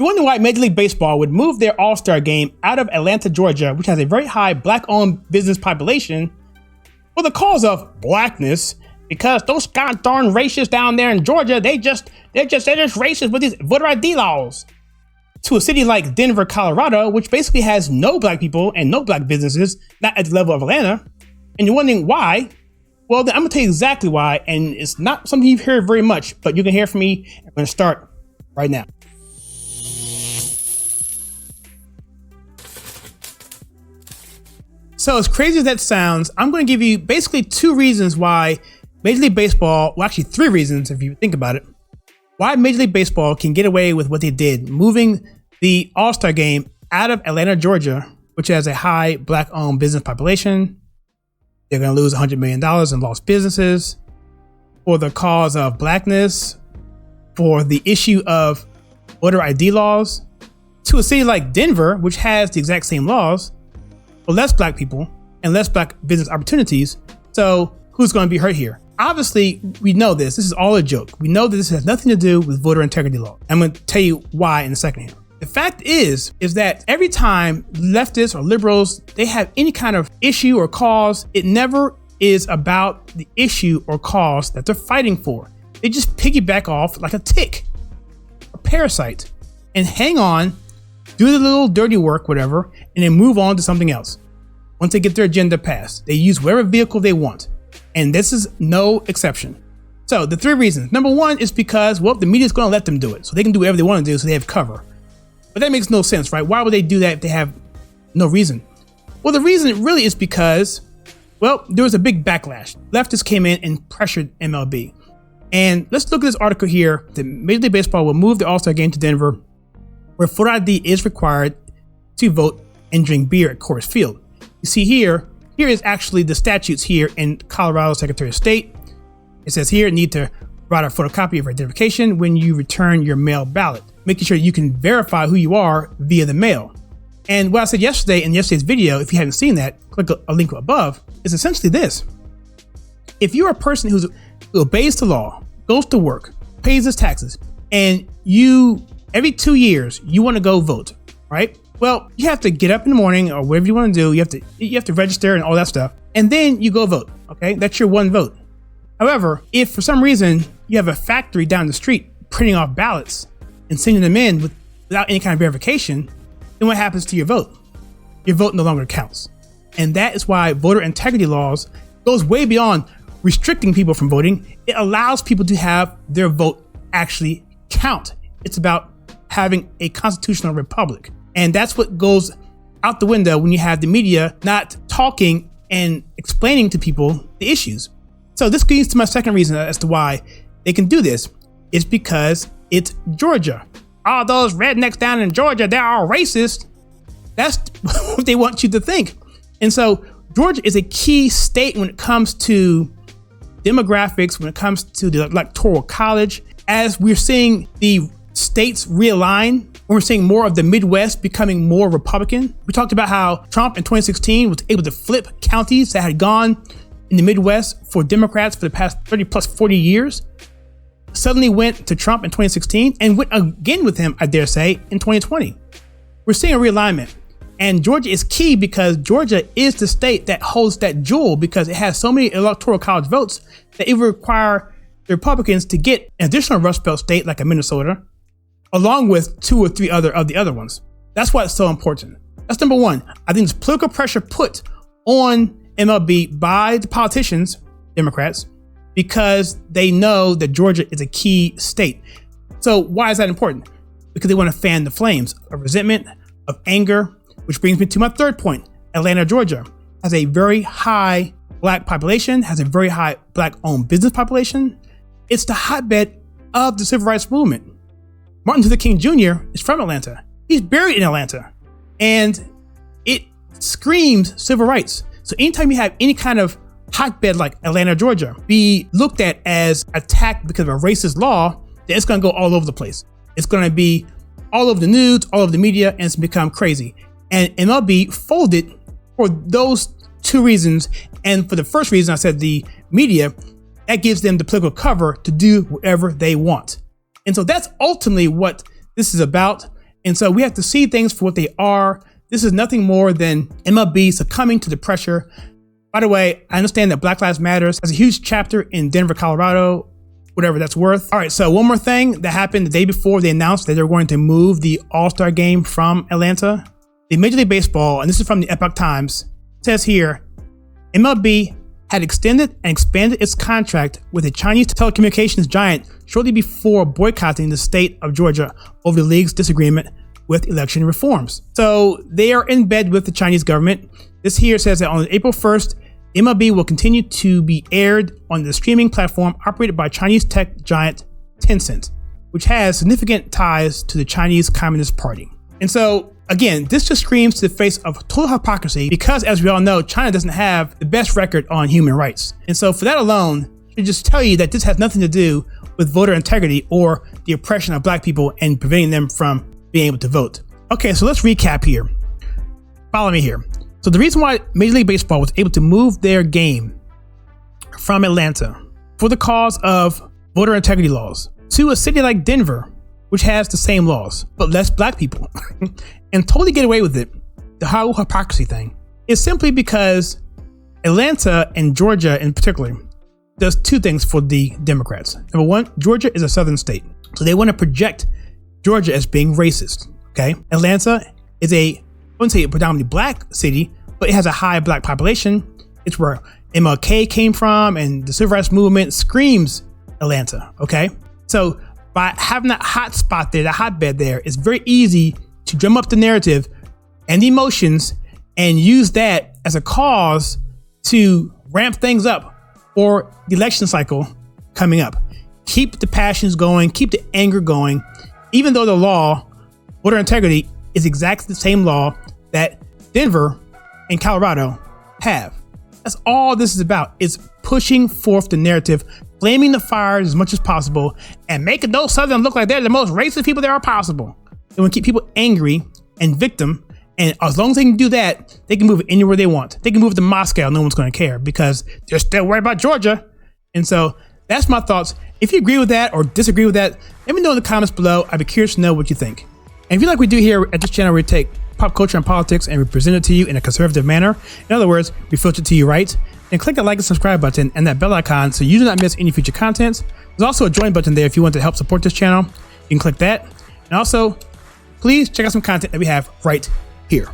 You're wondering why Major League Baseball would move their All-Star game out of Atlanta, Georgia, which has a very high black-owned business population, for the cause of blackness, because those god darn racists down there in Georgia, they're just racist with these voter ID laws. To a city like Denver, Colorado, which basically has no black people and no black businesses, not at the level of Atlanta. And you're wondering why? Well, then I'm gonna tell you exactly why, and it's not something you've heard very much, but you can hear from me. I'm gonna start right now. So as crazy as that sounds, I'm gonna give you basically two reasons why Major League Baseball, well actually three reasons if you think about it, why Major League Baseball can get away with what they did, moving the All-Star game out of Atlanta, Georgia, which has a high black-owned business population. They're going to lose $100 million in lost businesses for the cause of blackness, for the issue of voter ID laws, to a city like Denver, which has the exact same laws, but less black people and less black business opportunities. So who's going to be hurt here? Obviously, we know this. This is all a joke. We know that this has nothing to do with voter integrity law. I'm going to tell you why in a second here. The fact is that every time leftists or liberals, they have any kind of issue or cause, it never is about the issue or cause that they're fighting for. They just piggyback off like a tick, a parasite, and hang on, do the little dirty work, whatever, and then move on to something else. Once they get their agenda passed, they use whatever vehicle they want. And this is no exception. So the three reasons. Number one is because, well, the media is going to let them do it. So they can do whatever they want to do, so they have cover. But that makes no sense, right? Why would they do that if they have no reason? Well, the reason really is because, well, there was a big backlash. Leftists came in and pressured MLB. And let's look at this article here. The Major League Baseball will move the All-Star game to Denver, where voter ID is required to vote and drink beer at Coors Field. You see here is actually the statutes here in Colorado Secretary of State. It says here, need to provide a photocopy of identification when you return your mail ballot, making sure you can verify who you are via the mail. And what I said yesterday in yesterday's video, if you haven't seen that, click a link above, is essentially this. If you're a person who obeys the law, goes to work, pays his taxes, and you, every 2 years, you want to go vote, right? Well, you have to get up in the morning or whatever you want to do. You have to register and all that stuff. And then you go vote. Okay. That's your one vote. However, if for some reason you have a factory down the street printing off ballots and sending them in without any kind of verification, then what happens to your vote? Your vote no longer counts. And that is why voter integrity laws goes way beyond restricting people from voting. It allows people to have their vote actually count. It's about having a constitutional republic. And that's what goes out the window when you have the media not talking and explaining to people the issues. So this leads to my second reason as to why they can do this. It's because it's Georgia. All those rednecks down in Georgia, they're all racist. That's what they want you to think. And so Georgia is a key state when it comes to demographics, when it comes to the electoral college. As we're seeing the states realign, we're seeing more of the Midwest becoming more Republican. We talked about how Trump in 2016 was able to flip counties that had gone in the Midwest for Democrats for the past 30 plus 40 years. Suddenly went to Trump in 2016 and went again with him, I dare say, in 2020. We're seeing a realignment. And Georgia is key because Georgia is the state that holds that jewel because it has so many electoral college votes that it would require the Republicans to get an additional Rust Belt state like a Minnesota, along with 2 or 3 of the other ones. That's why it's so important. That's number one. I think it's political pressure put on MLB by the politicians, Democrats, because they know that Georgia is a key state. So why is that important? Because they want to fan the flames of resentment, of anger, which brings me to my third point. Atlanta, Georgia has a very high black population, has a very high black-owned business population. It's the hotbed of the civil rights movement. Martin Luther King Jr. is from Atlanta. He's buried in Atlanta. And it screams civil rights. So anytime you have any kind of hotbed like Atlanta, Georgia, be looked at as attacked because of a racist law, then it's going to go all over the place. It's going to be all over the news, all over the media, and it's become crazy. And MLB folded for those 2 reasons. And for the first reason, I said the media, that gives them the political cover to do whatever they want. And so that's ultimately what this is about. And so we have to see things for what they are. This is nothing more than MLB succumbing to the pressure. By the way, I understand that Black Lives Matter has a huge chapter in Denver, Colorado, whatever that's worth. All right, so one more thing that happened the day before they announced that they were going to move the All-Star game from Atlanta. The Major League Baseball, and this is from the Epoch Times, says here, MLB had extended and expanded its contract with a Chinese telecommunications giant shortly before boycotting the state of Georgia over the league's disagreement with election reforms. So they are in bed with the Chinese government. This here says that on April 1st, MLB will continue to be aired on the streaming platform operated by Chinese tech giant Tencent, which has significant ties to the Chinese Communist Party. And so, again, this just screams to the face of total hypocrisy because, as we all know, China doesn't have the best record on human rights. And so for that alone, I should just tell you that this has nothing to do with voter integrity or the oppression of black people and preventing them from being able to vote. Okay, so let's recap here. Follow me here. So the reason why Major League Baseball was able to move their game from Atlanta for the cause of voter integrity laws to a city like Denver, which has the same laws, but less black people, and totally get away with it, the whole hypocrisy thing, is simply because Atlanta and Georgia in particular does two things for the Democrats. Number one, Georgia is a southern state, so they want to project Georgia as being racist, okay? Atlanta is I wouldn't say a predominantly black city, but it has a high black population. It's where MLK came from, and the civil rights movement screams Atlanta, okay? So by having that hot spot there, that hotbed there, it's very easy to drum up the narrative and the emotions and use that as a cause to ramp things up for the election cycle coming up. Keep the passions going, keep the anger going, even though the law, voter integrity, is exactly the same law that Denver and Colorado have. That's all this is about. It's pushing forth the narrative, flaming the fires as much as possible, and making those Southerners look like they're the most racist people there are possible. They want to keep people angry and victim, and as long as they can do that, they can move it anywhere they want. They can move it to Moscow, no one's going to care because they're still worried about Georgia. And so that's my thoughts. If you agree with that or disagree with that, let me know in the comments below. I'd be curious to know what you think. And if you like we do here at this channel, we take pop culture and politics and we present it to you in a conservative manner. In other words, we filter it to you right. And click that like and subscribe button and that bell icon so you do not miss any future content. There's also a join button there if you want to help support this channel. You can click that. And also, please check out some content that we have right here.